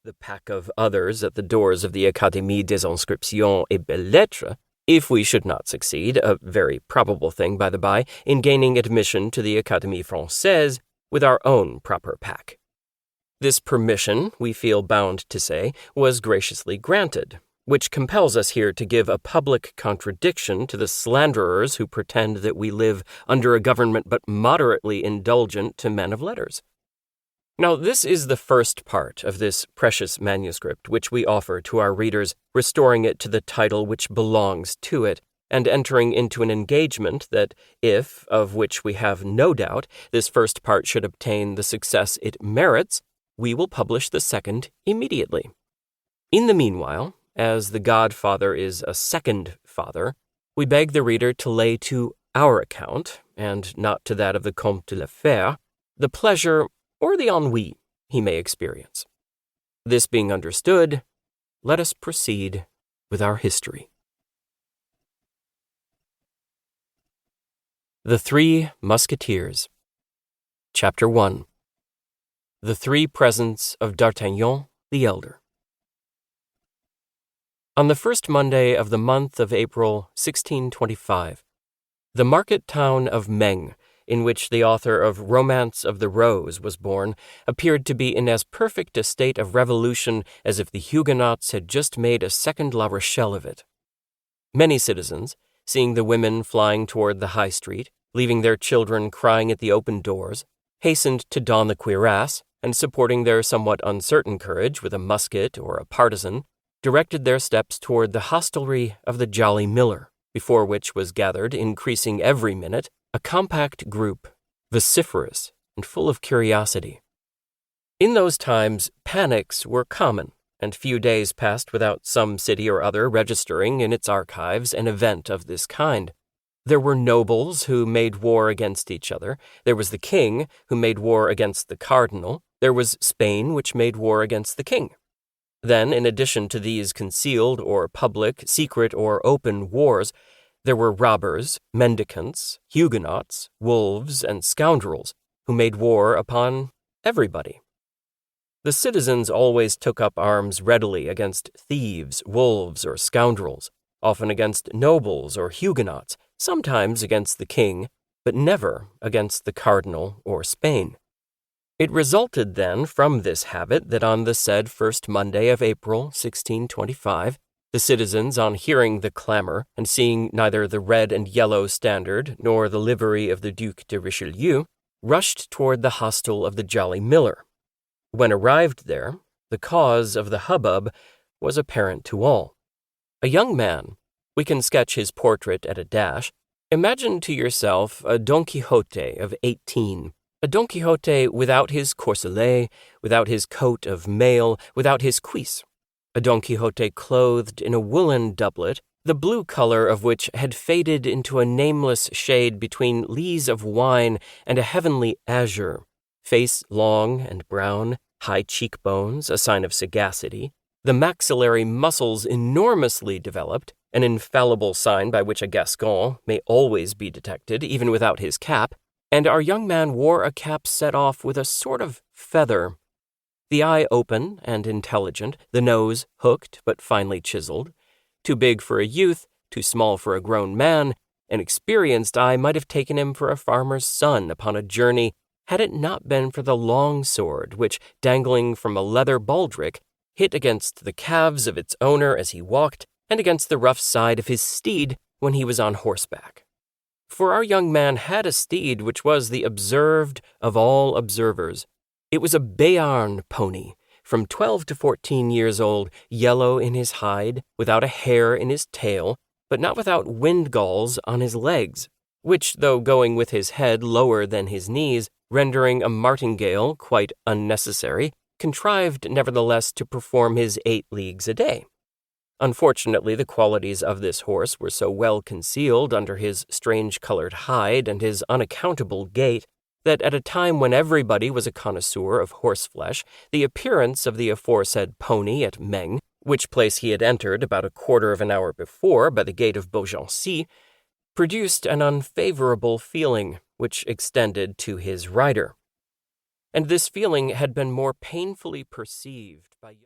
the pack of others at the doors of the Académie des Inscriptions et Belles-Lettres, if we should not succeed, a very probable thing, by the by, in gaining admission to the Académie Française with our own proper pack. This permission, we feel bound to say, was graciously granted, which compels us here to give a public contradiction to the slanderers who pretend that we live under a government but moderately indulgent to men of letters. Now, this is the first part of this precious manuscript which we offer to our readers, restoring it to the title which belongs to it, and entering into an engagement that, if, of which we have no doubt, this first part should obtain the success it merits, we will publish the second immediately. In the meanwhile, as the godfather is a second father, we beg the reader to lay to our account, and not to that of the Comte de la Fère, the pleasure or the ennui he may experience. This being understood, let us proceed with our history. The Three Musketeers. Chapter 1. The Three Presents of D'Artagnan the Elder. On the first Monday of the month of April 1625, the market town of Meung, in which the author of Romance of the Rose was born, appeared to be in as perfect a state of revolution as if the Huguenots had just made a second La Rochelle of it. Many citizens, seeing the women flying toward the high street, leaving their children crying at the open doors, hastened to don the cuirass, and supporting their somewhat uncertain courage with a musket or a partisan, directed their steps toward the hostelry of the Jolly Miller, before which was gathered, increasing every minute, a compact group, vociferous and full of curiosity. In those times, panics were common, and few days passed without some city or other registering in its archives an event of this kind. There were nobles who made war against each other. There was the king who made war against the cardinal. There was Spain which made war against the king. Then, in addition to these concealed or public, secret or open wars, there were robbers, mendicants, Huguenots, wolves, and scoundrels who made war upon everybody. The citizens always took up arms readily against thieves, wolves, or scoundrels, often against nobles or Huguenots, sometimes against the king, but never against the cardinal or Spain. It resulted then from this habit that on the said first Monday of April, 1625, the citizens, on hearing the clamor and seeing neither the red and yellow standard nor the livery of the Duc de Richelieu, rushed toward the hostel of the Jolly Miller. When arrived there, the cause of the hubbub was apparent to all. A young man, we can sketch his portrait at a dash. Imagine to yourself a Don Quixote of 18, a Don Quixote without his corselet, without his coat of mail, without his cuisse, a Don Quixote clothed in a woolen doublet, the blue color of which had faded into a nameless shade between lees of wine and a heavenly azure, face long and brown, high cheekbones, a sign of sagacity, the maxillary muscles enormously developed, an infallible sign by which a Gascon may always be detected, even without his cap, and our young man wore a cap set off with a sort of feather. The eye open and intelligent, the nose hooked but finely chiseled. Too big for a youth, too small for a grown man, an experienced eye might have taken him for a farmer's son upon a journey, had it not been for the long sword which, dangling from a leather baldric, hit against the calves of its owner as he walked, and against the rough side of his steed when he was on horseback. For our young man had a steed which was the observed of all observers. It was a Béarn pony, from 12 to 14 years old, yellow in his hide, without a hair in his tail, but not without windgalls on his legs, which, though going with his head lower than his knees, rendering a martingale quite unnecessary, contrived nevertheless to perform his 8 leagues a day. Unfortunately, the qualities of this horse were so well concealed under his strange-colored hide and his unaccountable gait that at a time when everybody was a connoisseur of horseflesh, the appearance of the aforesaid pony at Meung, which place he had entered about a quarter of an hour before by the gate of Beaugency, produced an unfavorable feeling which extended to his rider. And this feeling had been more painfully perceived by